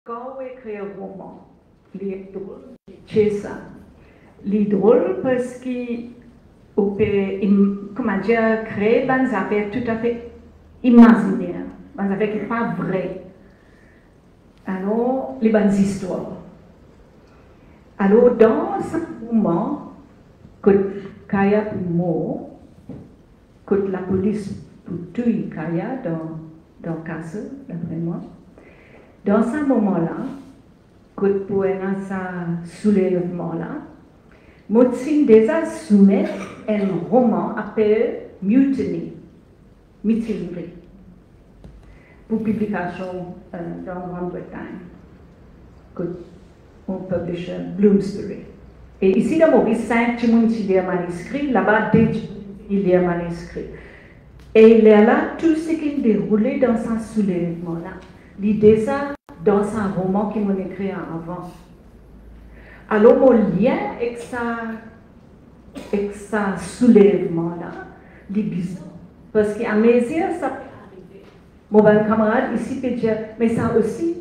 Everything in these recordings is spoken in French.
Quand on écrit un roman, il est drôle, c'est ça. Il est drôle parce qu'on peut, comment dire, créer des affaires tout à fait imaginaires, des affaires qui ne sont pas vraies. Alors, les bonnes histoires. Alors, dans ce moment, quand Kaya mort, quand la police pour tuer Kaya dans le castle, d'après moi, dans ce moment-là, quand pour ce soulèvement-là, Motsin déjà soumet un roman appelé Mutiny, mutinerie, pour publication dans la Grande-Bretagne, que on publisher Bloomsbury. Et ici, dans Maurice, 5 il y a un manuscrit, là-bas, il y a un manuscrit. Et il y a là tout ce qui est déroulé dans ce soulèvement-là. L'idée, ça, dans un roman qui m'a écrit avant. Alors, mon lien avec ça soulèvement-là, il est bizarre. Parce qu'à mes yeux, ça peut arriver. Mon bon camarade ici peut dire, mais ça aussi,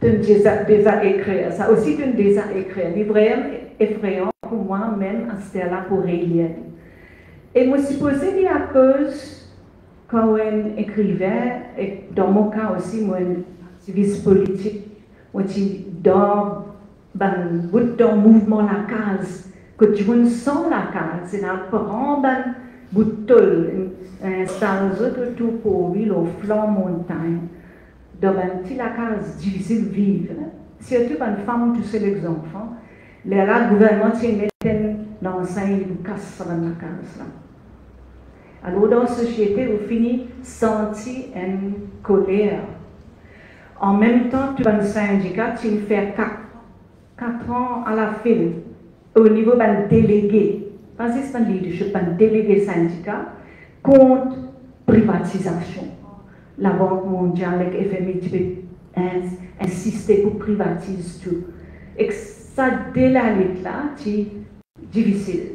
tu as déjà écrit. Ça aussi, tu as déjà écrit. C'est vraiment effrayant pour moi-même, à ce là pour relire. Et moi, supposé qu'il y a cause, quand on écrivait, et dans mon cas aussi, moi, activiste politique, moi, dans le mouvement la case, que tu vois sans la case, c'est un grand bouton, installe tout pour vivre au flanc montagne, dans un petit la case difficile de vivre. Surtout une femme, tu sais, les enfants, le gouvernement, c'est l'enseigne, il casse la case là. Alors, dans la société, on finit sentir une colère. En même temps, tu as un syndicat, tu fais 4 ans à la file, au niveau d'un délégué, pas juste un leadership, un délégué syndicat, contre privatisation. La Banque mondiale, le FMI, tu peux insister pour privatiser tout. Et ça, dès la lutte là, c'est difficile.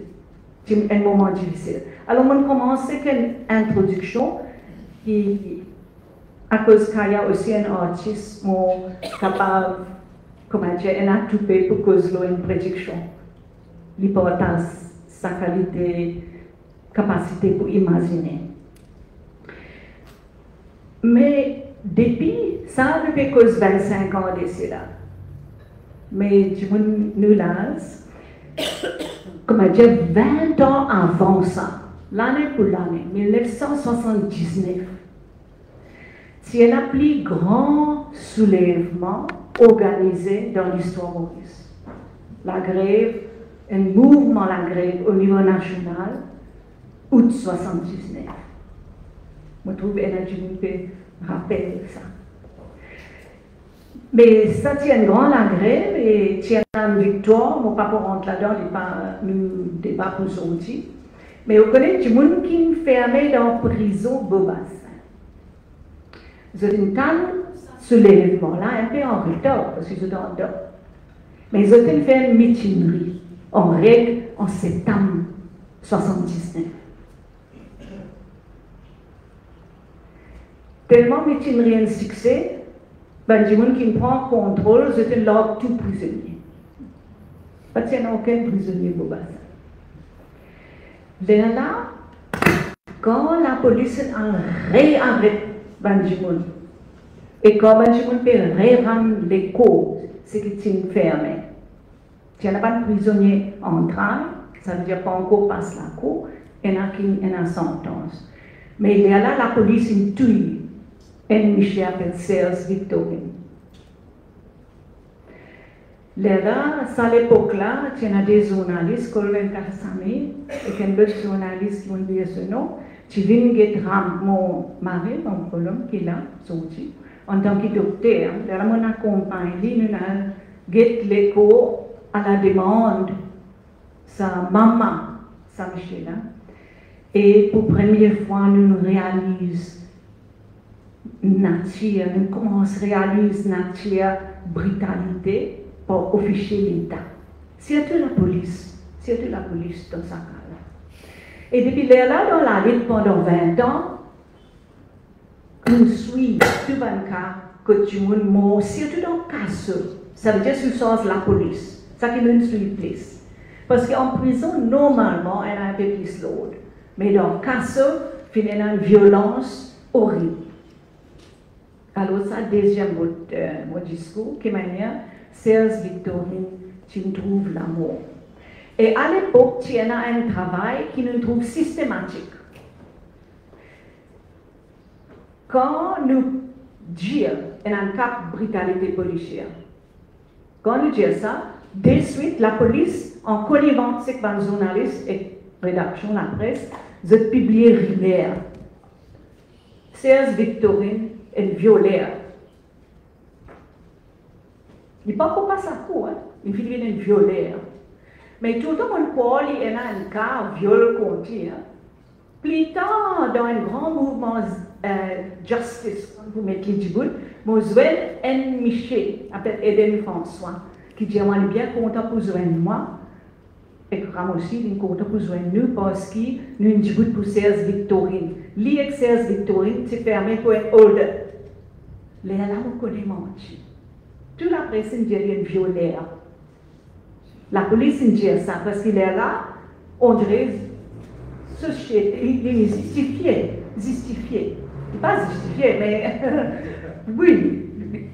C'est un moment difficile. Alors, on commence avec une introduction qui, à cause qu'il y a aussi un artiste capable, comment dire, un attoupé pour cause de une prédiction. L'importance, sa qualité, capacité pour imaginer. Mais depuis, ça depuis cause 25 ans d'ici là. Mais je nous lance. Comment dire, 20 ans avant ça, l'année pour l'année, 1979, c'est le plus grand soulèvement organisé dans l'histoire maurice. La grève, un mouvement, la grève au niveau national, août 79. Je trouve que je peux rappeler ça. Mais ça tient une grande la grève et tient une victoire. Mon papa rentre là-dedans, il pas nous débat pour sortir. Mais on connaît du monde qui est fermé dans la prison Beaubassin. C'est une table soulèvement là, un peu en retard parce qu'ils sont en dehors. Mais ils ont fait une mutinerie en règle en septembre 79. Tellement mutinerie un succès. Ben, du monde qui prend contrôle, c'était là tout prisonnier. Pas qu'il n'y a aucun prisonnier au bassin. Là, quand la police a réarrêté Ben du monde, et quand Ben du monde peut réarrêter les cours, c'est qu'ils sont fermés. Il n'y a pas de prisonnier en train, ça veut dire pas encore passe la cour, il y en a qui ont une sentence. Mais là, la police a tué. Et Michel appelle Serge Victorine. Là, à l'époque-là, il y a des journalistes, Colvin Kassami, et un autre journaliste qui m'a dit ce nom, qui vient de mon mari, mon colombe, qui est là, sorti, en tant que docteur. Là, on accompagne, nous avons l'écho à la demande, sa maman, sa Michel. Et pour la première fois, nous réalisons nature, nous commençons à réaliser nature, brutalité pour officier l'État. Surtout la police dans sa cas-là. Et depuis là, dans la lutte pendant 20 ans, nous suivons tout un cas que tu m'as surtout dans le cas, ça veut dire sous sens la police, ça qui nous suit plus. Parce qu'en prison, normalement, elle a un peu plus lourde. Mais dans le cas, il y a une violence horrible. Alors, ça, deuxième mon discours, qui manière, Serge Victorine, tu me trouves l'amour. Et à l'époque, tu as un travail qui nous trouve systématique. Quand nous disons un cas de brutalité policière, quand nous disons ça, de suite, la police, en connivence avec les journalistes et rédaction de la presse, je publie Rivière. Serge Victorine est violaire. Il n'est pas pour passer à coup, il finit une violaire. Mais tout le temps, on croit qu'il y a un cas de viol contre. Plus tard, dans un grand mouvement justice, vous mettez du bout, Moswell N. Miché, appelé Eden François, qui dit on est bien content pour joindre moi, et Ram aussi, il est content pour joindre nous parce que nous avons du bout pour Serge Victorine. L'IEC Serge Victorine, c'est fermé pour un holder. Les là, on connaît menti. Toute la presse indienne violaire. La police indienne ça parce qu'il est là, on dirait, société, il est justifié. Pas justifié, mais oui,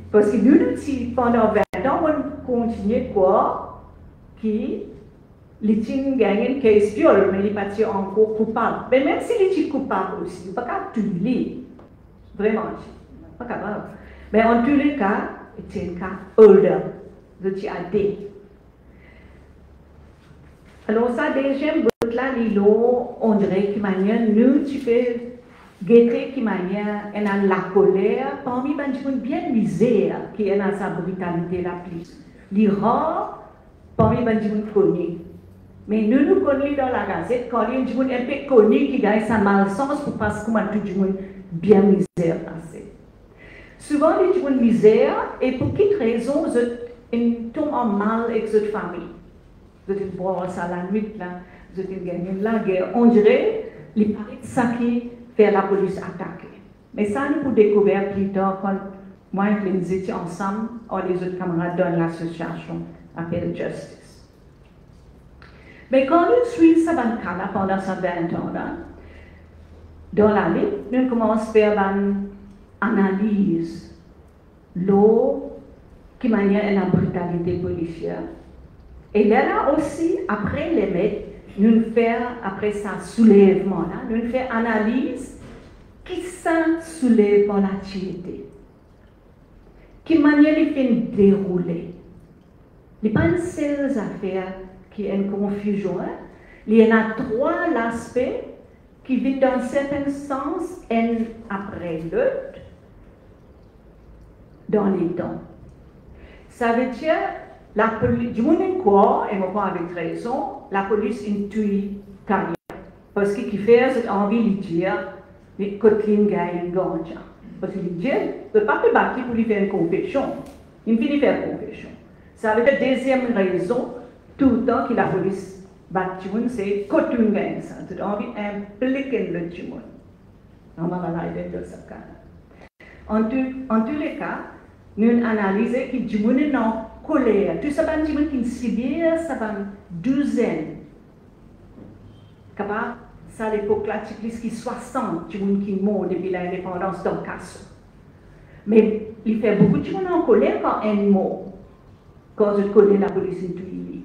parce que nous, pendant 20 ans, on continue quoi, qui les gens gagnent une case viol, mais ils ne sont pas encore coupables. Mais même si les gens coupables aussi, ils ne sont pas tuer. Vraiment, pas capable. Mais en tous les cas, c'est un cas holder, de TAD. Alors ça, deuxième bout là, on dirait que manière, nous, tu peux guetter qui manière, elle a la colère, parmi les gens bien misère, qui est dans sa brutalité la plus. Les rares, parmi les gens connus. Mais nous connaissons dans la gazette, quand il y a des gens un peu connus qui gagnent sa malchance pour parce que tout le monde bien misère passé. Souvent, les gens misère, et pour quelle raison, ils tombent en mal avec cette famille. Vous êtes boire ça la nuit, là, vous êtes gagné la guerre. On dirait, les paris de ça qui fait la police attaquer. Mais ça, nous pouvons découvrir plus tard quand moi et nous étions ensemble, ou les autres camarades dans l'association appelée Justice. Mais quand nous suivons ça dans le cas là, pendant ces 20 ans là, dans la vie, nous commençons à faire une analyse. L'eau qui manière la brutalité policière. Et là aussi, après les mettre, nous faisons, après ça, soulèvement là, nous faisons analyse qui ça soulève pour l'activité. Qui manière il fait dérouler. Il n'y a pas une seule affaire qui est une confusion. Hein? Il y en a trois aspects qui vivent dans certains sens un après l'autre dans les temps. Ça veut dire la police, du monde quoi, et moi avec raison, la police intuit carrière. Parce que qui fait cette envie de dire, les Kotlin gagne ganja. Parce qu'il dit, il ne peut pas te battre pour lui faire une confession. Il finit faire une confession. Ça veut dire deuxième raison, tout le temps que la police bat tout le monde, c'est Kotlin gagne ça. C'est envie d'impliquer le tout le monde. On va aller dans ce cas. En tous les cas, nous analysons que du monde est en colère. Tout ça, c'est un qui subit, ça va une douzaine. Ça, à l'époque, là, c'est plus que 60 du monde qui meurt depuis l'indépendance dans le cas. Mais il fait beaucoup de monde en colère quand un mot, quand je connais la police intuitive.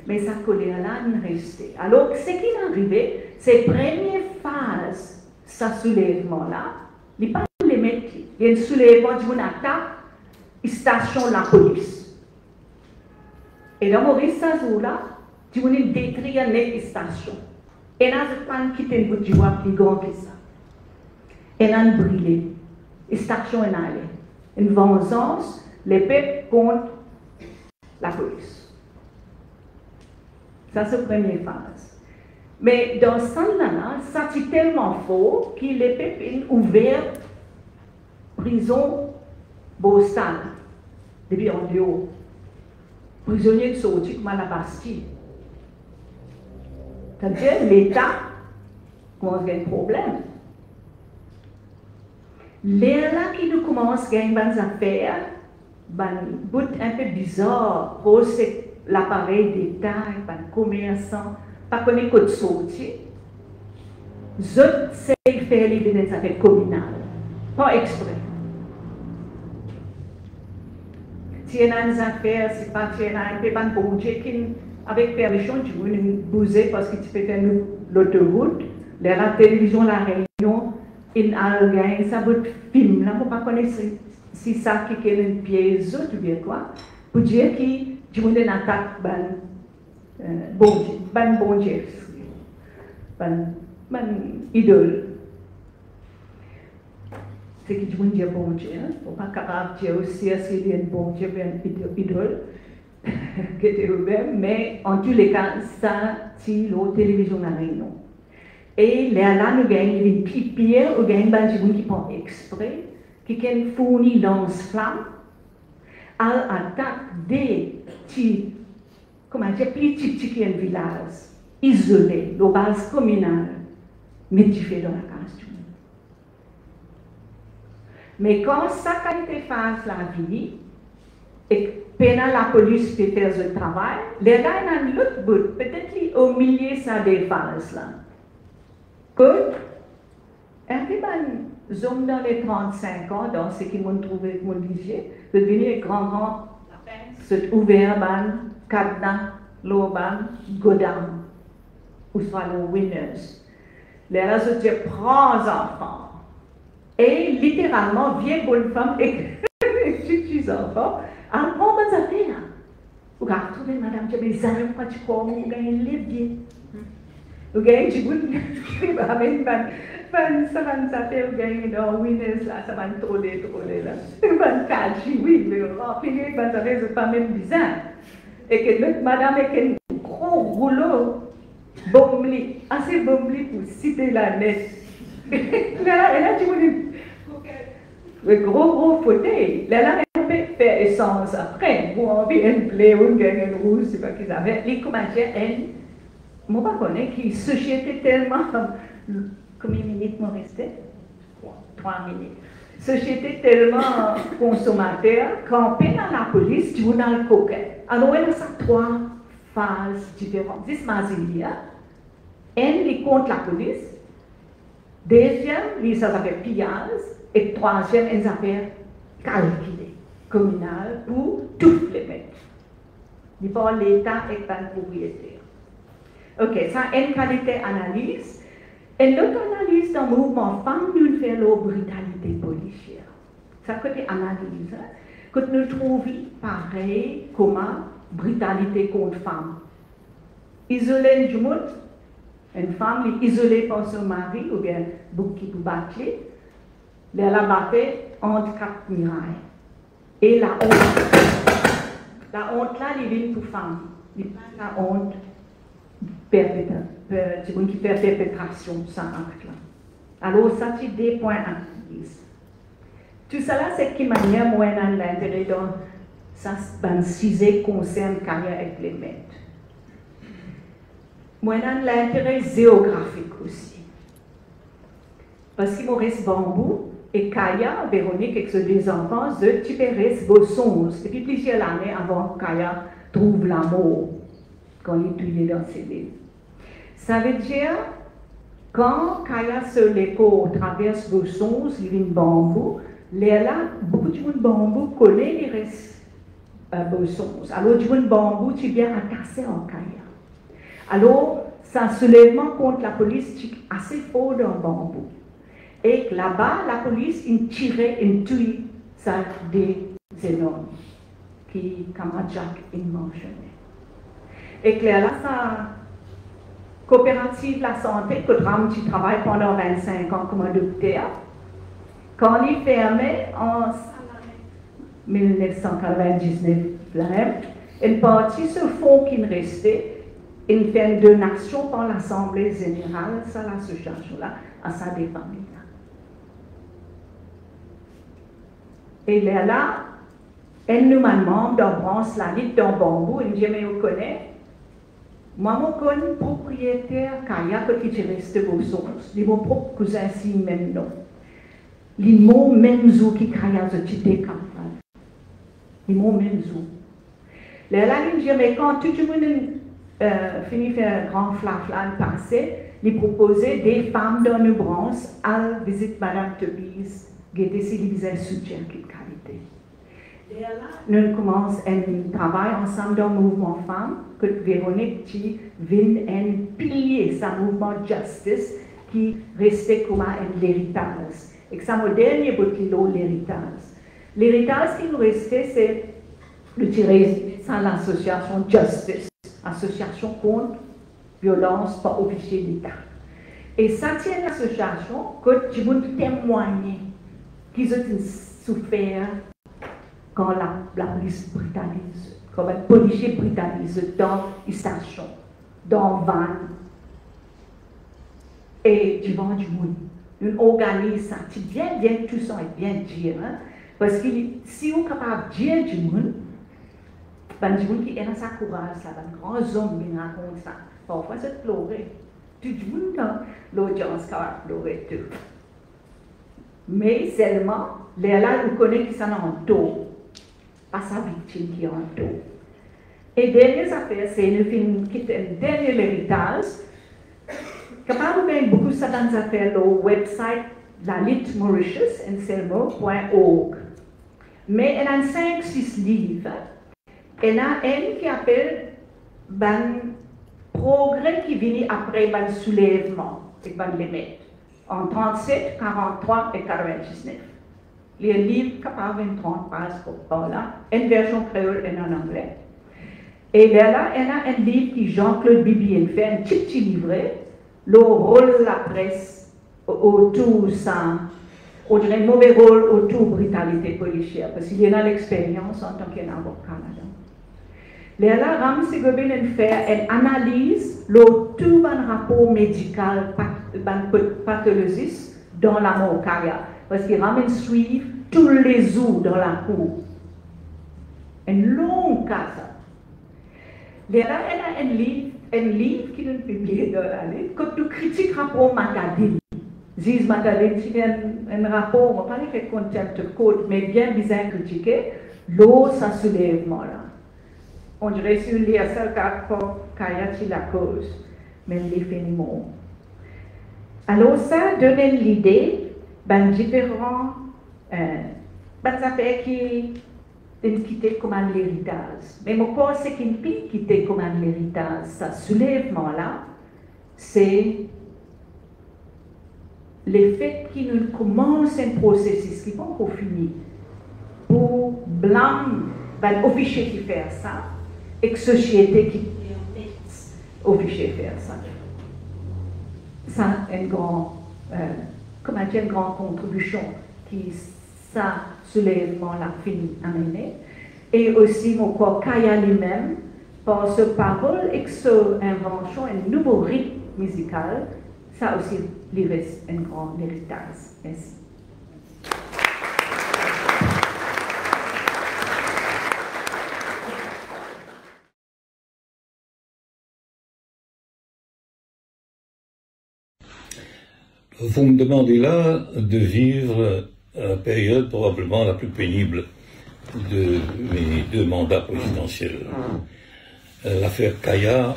Mais sa colère-là n'est restée. Alors, ce qui est arrivé, c'est la première phase, ce soulèvement-là, il n'y a pas les mettre. Il y a un soulèvement du monde attaque, il station la police. Et dans Maurice Sazoula, du monde détruit la station. Et là, je pense qu'il y a un bout de joie plus grand que ça. Et là, il brûlé. La station est allée. Une vengeance, les peuples contre la police. Ça, c'est la première phase. Mais dans ce temps-là, ça c'est tellement fort que les peuples ont ouvert prison Boston, depuis en Léo. Prisonniers de sortie comme à la Bastille. C'est-à-dire l'État commence à avoir un problème. Là qui nous commence à gagner des affaires, un bout un peu bizarre pour l'appareil d'État, un commerçant, pas qu'on est de sortir. Zot, c'est faire les affaires communales, pas exprès. Si il y a des affaires, c'est pas si il y a un peu de bon Dieu qui, avec permission, tu veux nous bouger parce que tu peux faire l'autoroute, la télévision, la réunion, il a gagné ça, votre film, là, pour pas connaître si ça qui est une pièce, tu veux quoi, pour dire que tu veux une attaque, bon Dieu, idole. C'est que tu veux dire bon Dieu, pour pas capable de dire aussi s'il y a un bon Dieu, une idole, qui était ouvert, mais en tous les cas, ça, c'est la télévision à réunion. Et là, nous gagnons une pire, nous gagnons des gens qui font exprès, qui ont fourni lance-flamme, à l'attaque des petits, comment dire, petits qui ont un village, isolé, la base communale, mais tu fais dans la case du monde. Mais quand ça a été fait la vie, et pendant la police peut faire ce travail, les gars ont l'autre bout, peut-être au milieu ça des phases là. Que, un peu zone dans les 35 ans, dans ce qui m'ont trouvé, m'ont dit, de devenir grand, c'est ouvert, cadenas, l'urban, godam, ou soit les winners. Les résultats prends enfants. Et littéralement, vieille bonne femme et petits enfants, en prend des affaires. Vous avez trouvé, madame, tu as des amis, pas tu crois, vous gagnez les biens. Vous gagnez, tu vous amènes ça va s'appeler, vous gagnez dans Winners, là, ça va troller, là. Ça va cacher, oui, mais remplir, ça va c'est pas même bizarre. Et que l'autre madame avec un gros rouleau, assez bombli pour citer la nette. Là, tu vois, le gros fauteuil. Là, on peut faire essence après. Vous avez un blé ou un rouge, c'est pas qu'ils avaient. Les commentaires, moi, je connais qui société tellement. Combien de minutes m'en restait? 3 minutes. Société tellement consommateur qu'en peine à la police, tu vas dans le coquet. Alors, il y a 3 phases différentes. 10 Mazilia. Un, il contre la police. Deuxième, il s'appelle pillage. Et troisième, une affaire calculée, communale, pour toutes les mettre. Il faut l'État et pas le propriétaire. Ok, ça, une qualité analyse. Et l'autre analyse dans le mouvement femme, nous fait la brutalité policière. Ça, côté analyse, que nous trouvons pareil comme brutalité contre femme. Isolée du monde, une femme isolée par son mari, ou bien qui peut battre. Elle a battu entre 4 murailles. Et la honte là, elle vient pour femme. La honte qui fait perpétration, ça acte là. Alors, ça, c'est des points analyse. Tout ça là, c'est qui manière moyenne l'intérêt dans ça, ben, sujet concerne carrière et les maîtres. Moyenne l'intérêt géographique aussi. Parce qu'il me reste bambou. Et Kaya, Véronique, avec ses 2 enfants, tu peux rester beau songe. Et puis plusieurs années avant Kaya trouve l'amour quand il est tué dans ses livres. Ça veut dire, quand Kaya sur l'écho traverse beau songe, il vient bambou, là, beaucoup de bambou connaît les restes beau songe. Alors, du bambou, tu viens à casser en Kaya. Alors, c'est un soulèvement contre la police assez fort dans le bambou. Et là-bas, la police tirait une tuile sur des énormes qui, comme Jack, il mentionnait. Et là, sa coopérative la santé, que Ram travaille pendant 25 ans comme docteur, quand il fermait en 1999, une partie ce fonds qui restait, il fait une donation par l'Assemblée générale, ça, l'association-là, à sa des familles. Et là, elle nous demande d'embrasser la ligne dans bambou, elle me dit, mais vous connaissez, moi, je connais propriétaire Kaya qui reste au sens, de mon propre cousin si même non. les mots même zou qui créent ce type de campagne. Les mots même zou. Là, mais quand tout le monde finit faire un grand flaflan passé, il proposait des femmes dans le bronze à visiter Madame Tobise, qui était si un soutien de qualité. Et là, nous commençons un travail ensemble dans le mouvement femmes, que Véronique qui vient un pilier, sa mouvement justice, qui restait comme un héritage. Et que ça mon dernier bout de l'héritage. L'héritage qui nous restait, c'est le tirer sans l'association Justice, association contre violence par officier d'État. Et ça tient l'association que tu veux témoigner qu'ils ont souffert quand la police brutalise, quand le policier brutalise dans une station, dans van, et du vent du monde. On organise ça, tu viens tout ça et bien dire, hein? Parce que si on est capable de dire du monde, ben du monde qui est dans sa courage, ça, ben grand homme qui raconte ça, parfois c'est pleurer. Tout le monde dans l'audience qui a pleuré tout. Mais seulement, là, on connaît qui sont en dos, pas sa victime qui est en dos. Et dernière affaire, c'est le film qui est un dernier héritage. Capable de faire beaucoup de ça dans affaires au website la Lit Mauritius, enselmo.org. Mais elle a 5-6 livres. Elle a un qui appelle ben progrès qui vient après ben soulèvement et ben les mettre en 37, 43 et 49. Les livres capable de 30 pages pour là, une version créole et en anglais. Et là, elle a un livre qui Jean-Claude Bibien fait, un petit livret, le rôle de la presse autour de ça, on dirait un mauvais rôle autour de la brutalité policière, parce qu'il y a l'expérience en tant qu'avocat là-dedans. Là, Ramsey Gobin fait une analyse de tout un rapport médical pathologiste dans la Mokaya, parce qu'il ramène suivre tous les jours dans la cour. Un long cas. Là, elle a un livre qui nous publié dans l'année, quand tu critiques le rapport Macadine. Ziz Macadine, c'est un rapport, on ne va pas faire contempt de code, mais bien critiqué, l'eau, ça soulèvement là. On dirait que c'est un seul cas pour Kayati la cause, même les phénomènes. Alors ça donne l'idée, ben différents, affaires qui quitté comme un héritage. Mais mon corps, c'est qu'il peut quitter comme un héritage. Ce soulèvement-là, c'est le fait qu'il nous commence un processus qui n'est pas encore fini pour blâmer l'officier qui fait ça et la société qui permet l'officier faire ça. Ça a une grande contribution qui ça soulèvement-là fini amené. Et aussi, mon corps Kaya lui-même, par ce parole et ce invention, un nouveau rythme musical, ça aussi lui reste un grand héritage. Merci. Vous me demandez là de vivre la période probablement la plus pénible de mes 2 mandats présidentiels. L'affaire Kaya,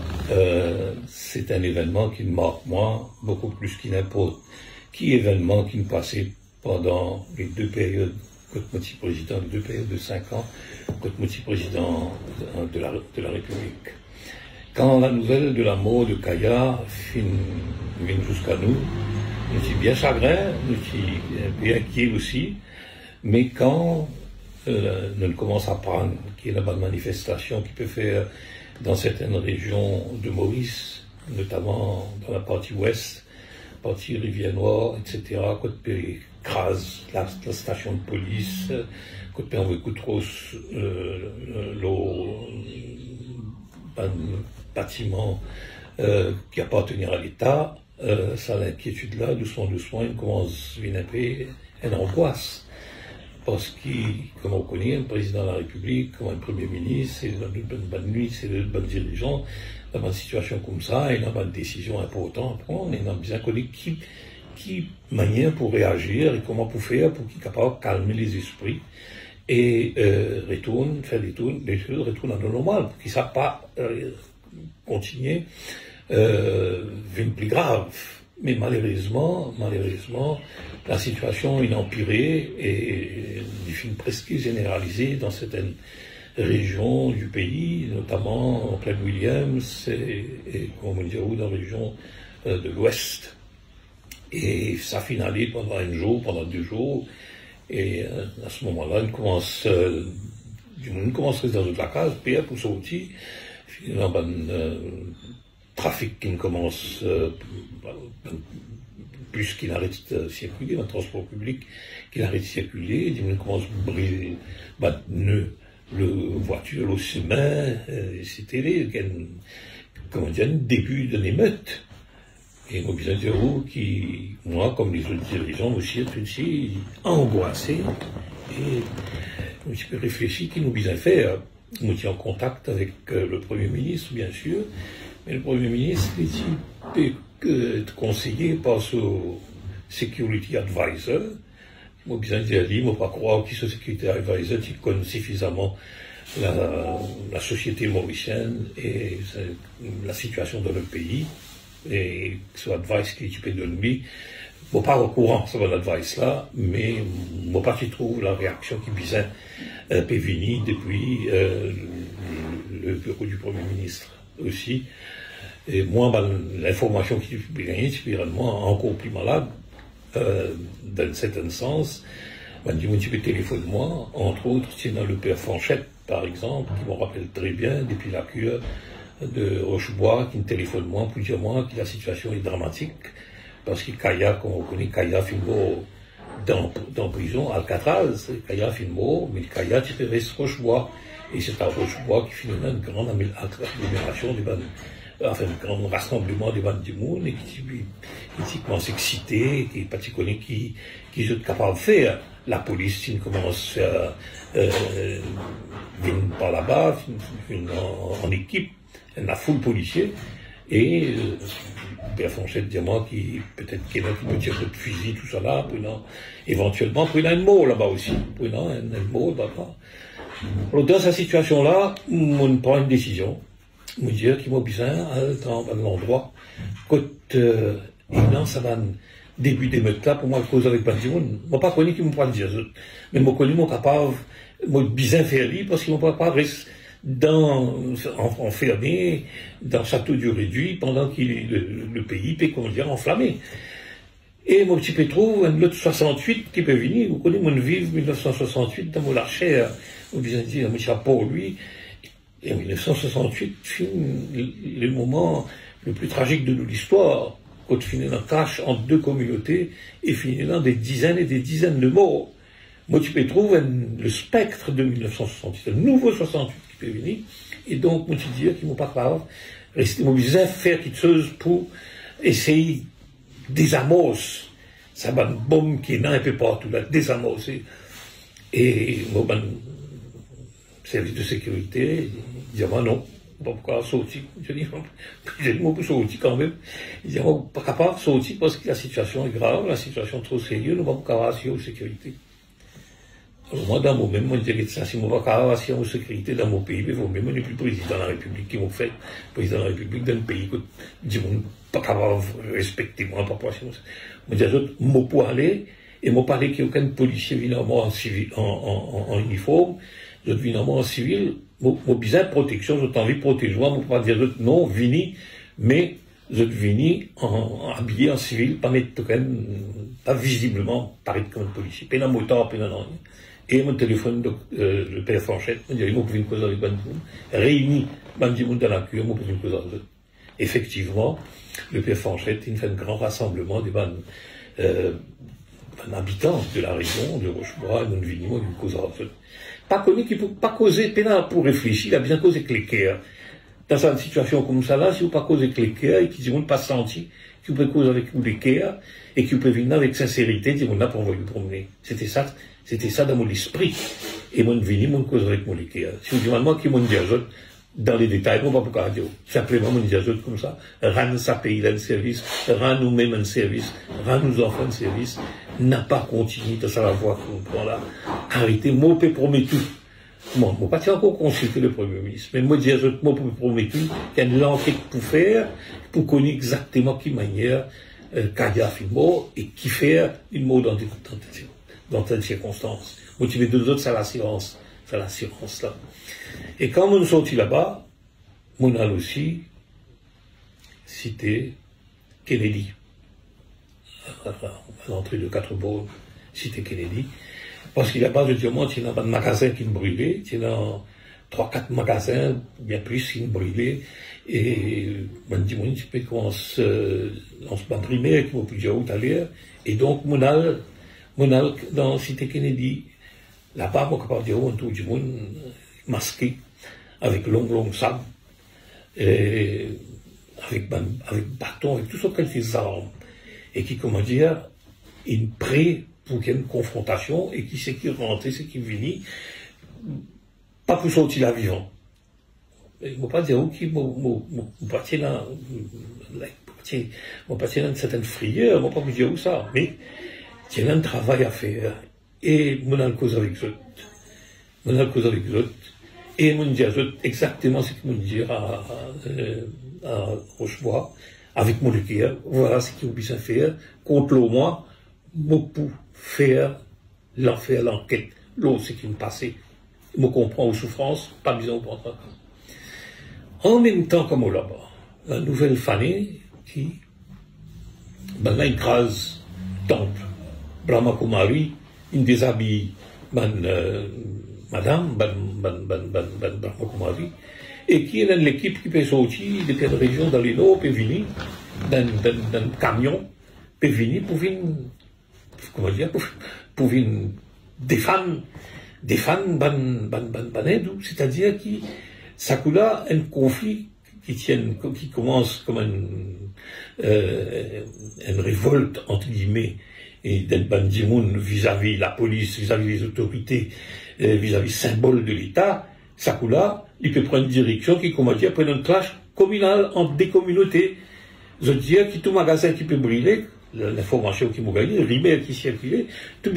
c'est un événement qui me marque moi beaucoup plus qu'il n'importe qui événement qui me passait pendant les 2 périodes Côte-Moitié président, les 2 périodes de 5 ans, Côte-Moitié président de la République. Quand la nouvelle de la mort de Kaya vient jusqu'à nous, nous sommes bien chagrins, nous sommes bien inquiets aussi, mais quand nous commençons à prendre qu'il y a une bonne manifestation qui peut faire dans certaines régions de Maurice, notamment dans la partie ouest, partie Rivière-Noire, etc., côté écrase la station de police, côté envoie Coutros, un bâtiment qui appartenait à l'État, ça l'inquiétude là, doucement, il commence à venir une angoisse. Parce que, comme on connaît, un président de la République, comme un premier ministre, c'est une bonne nuit, c'est une bonne dirigeant, dans une situation comme ça, il a une décision importante à prendre, il a bien connu qui qui manière pour réagir et comment pour faire pour qu'il soit capable de calmer les esprits et faire les choses retournent à la normale, pour qu'ils ne savent pas continuer une plus grave. Mais malheureusement, la situation est empirée et est presque généralisée dans certaines régions du pays, notamment en Plaine Williams et dans la région de l'Ouest. Et ça finalise pendant un jour, pendant 2 jours, et à ce moment-là, on commence à résoudre la case, puis pour sortir, finalement, trafic qui commence, plus qu'il arrête de circuler, un transport public qui arrête de circuler, on commence à briser, le voiture, le chemin, c'était un début d'une émeute. Et moi, bien sûr, moi, comme les autres dirigeants aussi, angoissés, et un petit peu réfléchi qu'il nous bien faire. Nous étions en contact avec le Premier ministre, bien sûr, mais le Premier ministre peut être conseillé par son Security Advisor. Moi, bien dire, il ne faut pas croire que ce Security Advisor qui connaît suffisamment la société mauricienne et la situation dans le pays, et ce advice qui peut donner, je ne pas au courant sur l'advice là, mais je ne pas trouve la réaction qui bizarre peut venir depuis le bureau du Premier ministre aussi. Et moi, l'information qui peut gagner, c'est vraiment encore plus malade, dans un certain sens. On dit, tu peux téléphoner moi, entre autres, c'est dans le père Fanchette, par exemple, qui me rappelle très bien, depuis la cure de Rochebois, qui me téléphone moi pour dire moi que la situation est dramatique, parce que Kaya, comme on connaît, Kaya fait mort dans prison, Alcatraz, Kaya fait mort, mais Kaya, tu peux rester Rochebois, et c'est à Rochebois qui finalement une grande agglomération des bandes, enfin, un grand rassemblement des bandes du monde, et qui commence à exciter, qui pas connaît qui est capable de faire. La police, qui commence à venir par là-bas, en équipe, la foule policière, et Père Fonchette dit moi qui peut-être qu'il peut tirer de fusil, tout ça là, éventuellement, pour un mot là-bas aussi, pour un mot là-bas. Alors dans cette situation-là, on prend une décision, on dit qu'il m'a besoin dans un endroit, côté, et ça va début d'émeute là, pour moi, cause avec Bandimoun, je n'ai pas connu qui me prend dire, mais je connais mon capable, moi besoin faire lui, parce qu'il ne peut pas rester enfermé dans château du réduit pendant que le pays peut, comment dire, enflammé. Et mon petit Pétro, un autre 68 qui peut venir, vous connaissez mon vive 1968 dans mon archère, vous bien dire, mon chapeau, lui, et en 1968, le moment le plus tragique de l'histoire, quand finit dans cache entre 2 communautés et finit dans des dizaines et des dizaines de morts. Moi, tu peux trouver le spectre de 1968, le nouveau 68 qui peut venir, et donc, moi, tu dis qu'ils m'ont pas grave, rester mobilisé, faire quelque chose pour essayer désamorcer, ça va une bombe qui est un peu partout là, désamorcer. Et, moi, service de sécurité, il dit, moi, non. Pourquoi sortir? Je dis, moi, pour sortir quand même. Il dit, moi, pas capable de sortir parce que la situation est grave, la situation est trop sérieuse, nous ne pouvons pas assurer la sécurité. Alors, moi, dans mon même, moi, je dirais ça, si je ne peux pas assurer la sécurité dans mon pays, mais moi-même, je n'ai plus président de la République qui m'a fait, président de la République d'un pays que, je ne suis pas capable de respecter, moi, pas possible. Moi, je dis, je peux aller, et je parler qu'il n'y a aucun policier, évidemment, en civil, en uniforme, je dis, évidemment, en civil, mon besoin de protection, j'ai envie de protéger moi, je ne peux pas dire non, vini, mais je vini habillé en civil, pas visiblement paraître comme un policier, pas dans mon temps, pas dans rien. Et mon téléphone, le père Fanchette, me dit, moi, je une cause avec Bandimoun, réuni Bandimoun dans la cure, moi, je une cause avec eux. Effectivement, le père Fanchette, il fait un grand rassemblement des habitants de la région, de Rochebois, et mon vini, moi, une cause avec eux. Pas connu qui ne peut pas causer, pénal pour réfléchir, il a bien causé avec l'équerre. Dans une situation comme ça là, si vous ne pas causer avec l'équerre, et qu'ils n'ont pas senti, que vous pouvez causer avec l'équerre, et que vous pouvez venir avec sincérité, dire, on n'a pas envoyé vous promener. C'était ça dans mon esprit. Et mon vini, mon cause avec mon l'équerre. Si vous dites, moi, qui m'ont dit, dans les détails, on va pas pouvoir dire. Simplement, on dit comme ça, rend sa pays un service, rend nous-mêmes un service, rend nos enfants un service, n'a pas continué de sa voie qu'on prend là. Arrêtez, moi, je promets tout. Moi, je ne pas encore consulter le Premier ministre, mais moi, je promets tout, qu'il y a une enquête pour faire, pour connaître exactement qui manière, Kadia Fimo, et qui faire une mot dans telles circonstances. Motiver deux autres, c'est l'assurance là. Et quand on est sorti là-bas, on a aussi cité Kennedy. À l'entrée de Quatre-Bornes, cité Kennedy. Parce qu'il y a pas de diamant, il y a un magasin qui brûlait, il y a 3-4 magasins, bien plus, qui brûlaient. Et, on dit, tu peux qu'on se bat primaire, qui va plus dire où t'aller. Et donc, on a dans cité Kennedy, là-bas, on peut dire, on tout du monde, masqué, avec long sable, et avec bâton, avec tout ce qu'elle fait armes, et qui, comment dire, est prêt pour qu'il y ait une confrontation, et qui sait qui rentre, c'est qui vient, pas pour sortir la vivant. Je ne vais pas dire qui m'a parti dans une certaine frayeur, je ne vais pas vous dire où ça, mais il y a un travail à faire, et on a le cause avec eux. Et on dit exactement ce que je dis à Rochebois, avec mon équipe, voilà ce qu'il faut bien faire, contre l'eau, moi, pour faire l'enquête, l'eau, c'est qui me passait, je me comprends aux souffrances, pas besoin de prendre. En même temps, comme là-bas, la nouvelle famille qui, là, écrase temple, Brahma Kumari, il déshabille, madame, Brahma Kumari, et qui est dans l'équipe qui peut sortir de quelle région dans les nord, peut venir, dans un camion, peut venir pour venir, comment dire, pour venir défendre, c'est-à-dire qui, ça coule là un conflit qui commence comme une révolte, entre guillemets, et d'un bandimoun vis-à-vis la police, vis-à-vis les autorités, vis-à-vis symbole de l'État, ça coule là, il peut prendre une direction qui, comment dire, prend une clash communale entre des communautés. Je veux dire que tout magasin qui peut brûler, l'information qui m'a gagné, le rivière qui circulait, tout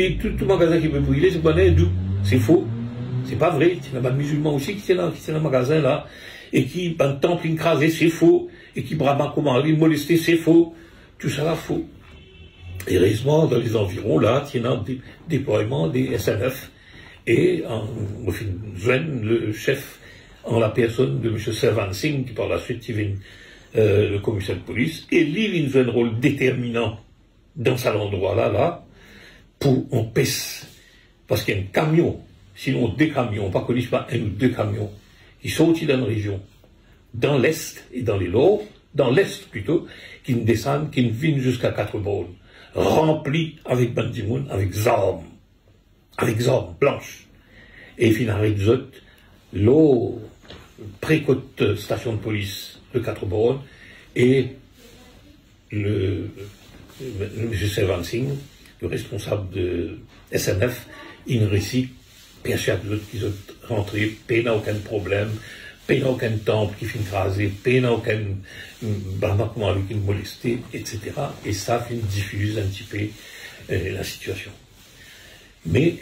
magasin qui peut brûler, c'est pas d'où. C'est faux. C'est pas vrai. Il y a des musulmans aussi qui étaient dans le magasin là, et qui, dans le temple écrasé, c'est faux. Et qui, Brahma Kumari, molesté, c'est faux. Tout ça là, faux. Et heureusement, dans les environs là, il y a un déploiement des SNF. Et, on fait le chef, en la personne de M. Servan Singh, qui par la suite, il vient, le commissaire de police, et lui, il joue un rôle déterminant dans cet endroit-là, pour on pèse. Parce qu'il y a un camion, sinon deux camions, pas connu pas un ou deux camions, qui sont sortis dans une région, dans l'Est et dans les Nord, dans l'Est plutôt, qui descendent, qui viennent jusqu'à Quatre-Bornes, remplis avec bandimoun, avec armes blanches. Et finalement, l'eau, pré-côte station de police de Quatre-Bornes, et M. Servan Singh, le responsable de SNF, il récit, persuade qu'ils sont rentrés, pas aucun problème, pas aucun temple qui finit écrasé, pas aucun Brahma Kumari qui molesté, etc. Et ça fait diffuse un petit peu la situation. Mais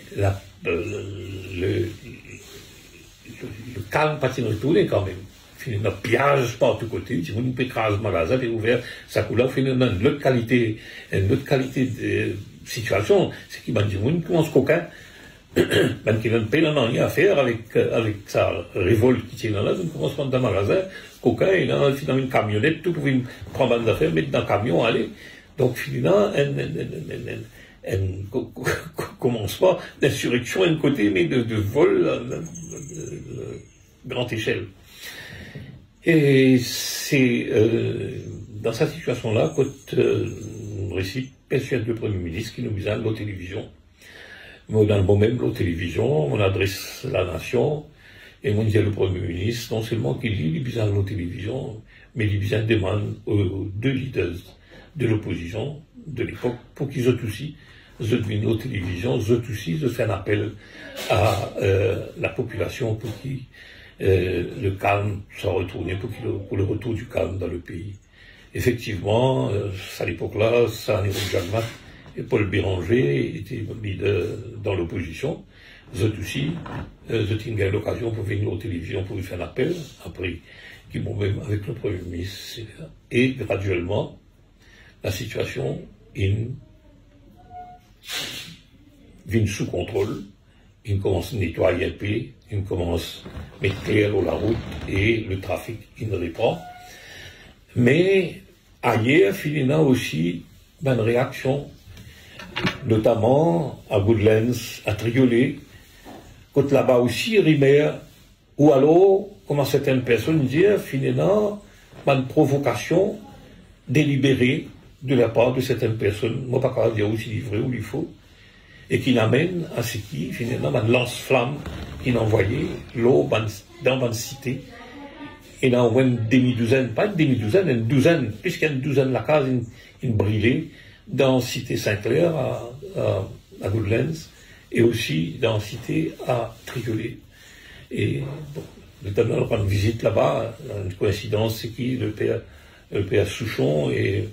le calme pas de retourner quand même. Il y a un pillage par tous côtés, si vous pouvez écraser le magasin, puis ouvert, ça coule là, il y a une autre qualité de situation, c'est qu'il m'a dit, vous commence coquin, ben qui n'a pas rien à faire avec sa révolte qui tient là, vous commencez dans un magasin, coquin, il a finalement une camionnette, tout pour prendre des affaires, mettre dans le camion, aller. Donc finalement, commence pas d'insurrection à un côté, mais de vol à grande échelle. Et c'est dans cette situation-là que récit persuade le Premier ministre qui nous mise à la télévision. Moi, dans le moment, la télévision, on adresse la nation, et on dit à le Premier ministre, non seulement qu'il lit les bizarres de la télévision, mais les bizarres demandent aux deux leaders de l'opposition de l'époque pour qu'ils aient aussi, deviennent aux télévisions, aussi, fait un appel à la population pour qu'ils le calme soit retourné pour le retour du calme dans le pays. Effectivement, à l'époque-là, Sarah Jagmat et Paul Béranger étaient dans l'opposition. Eux aussi, ils ont eu l'occasion pour venir aux télévisions pour lui faire un appel, après qu'ils vont même avec le Premier ministre. Et graduellement, la situation vient sous contrôle. Il commence à nettoyer un peu, il commence à mettre clair sur la route et le trafic, il ne reprend. Mais ailleurs, il y a aussi une réaction, notamment à Woodlands, à Triolet, quand là-bas aussi, Rimer, ou alors, comment certaines personnes disent, finalement, une provocation délibérée de la part de certaines personnes, moi pas dire aussi vrai ou il faut, et qui n'amène à ce qui, finalement, une lance-flamme qui envoyé l'eau dans une cité. Et là, on voit une demi-douzaine, pas une demi-douzaine, une douzaine, puisqu'il y a une douzaine de la case, une brûlée, dans Cité Saint-Clair, à Woodlands, et aussi dans Cité à Triolet. Et bon, notamment, on prend une visite là-bas, une coïncidence, c'est qui, le père Souchon et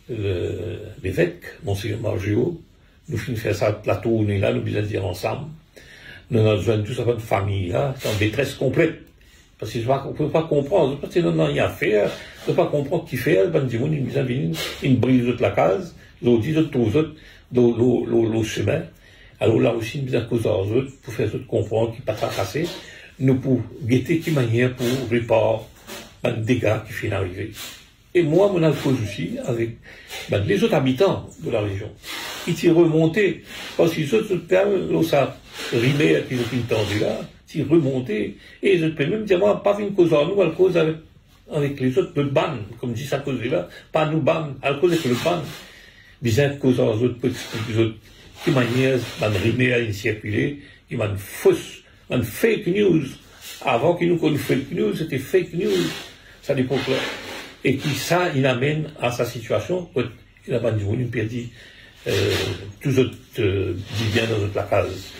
l'évêque, Monseigneur Margéo, nous finissons faire ça plateau, on est là, nous besoin de dire ensemble. Nous avons besoin de tout ça, de famille, là, c'est en détresse complète. Parce qu'on ne peut pas comprendre, parce que nous n'avons rien à faire, on ne peut pas comprendre qui fait, ben, dis-moi, ils nous viennent, ils brisent toute la case, l'autre dit, l'autre, le chemin. Alors là aussi, nous avons cause aux autres, pour faire autres comprendre, qui ne pas casser, nous pour guetter qui manière pour réparer un dégât qui fait arriver. Et moi, mon cause aussi, avec les autres habitants de la région, qui t'y remonté, parce qu'ils sont là, ça, Rimer, qui ont tendu là, t'y remonté, et ils ont même dire, moi, pas une cause à nous, à cause avec les autres, le ban, comme dit ça, cause là, pas nous ban, à cause avec le ban, bien cause aux autres, les autres, qui manière, Rimer à circuler, qui m'a fausse, une fake news, avant qu'ils nous connaissent fake news, c'était fake news, ça l'époque là. Et qui ça, il amène à sa situation, il a pas dit, il perdit, tous autres, dit bien dans notre la case.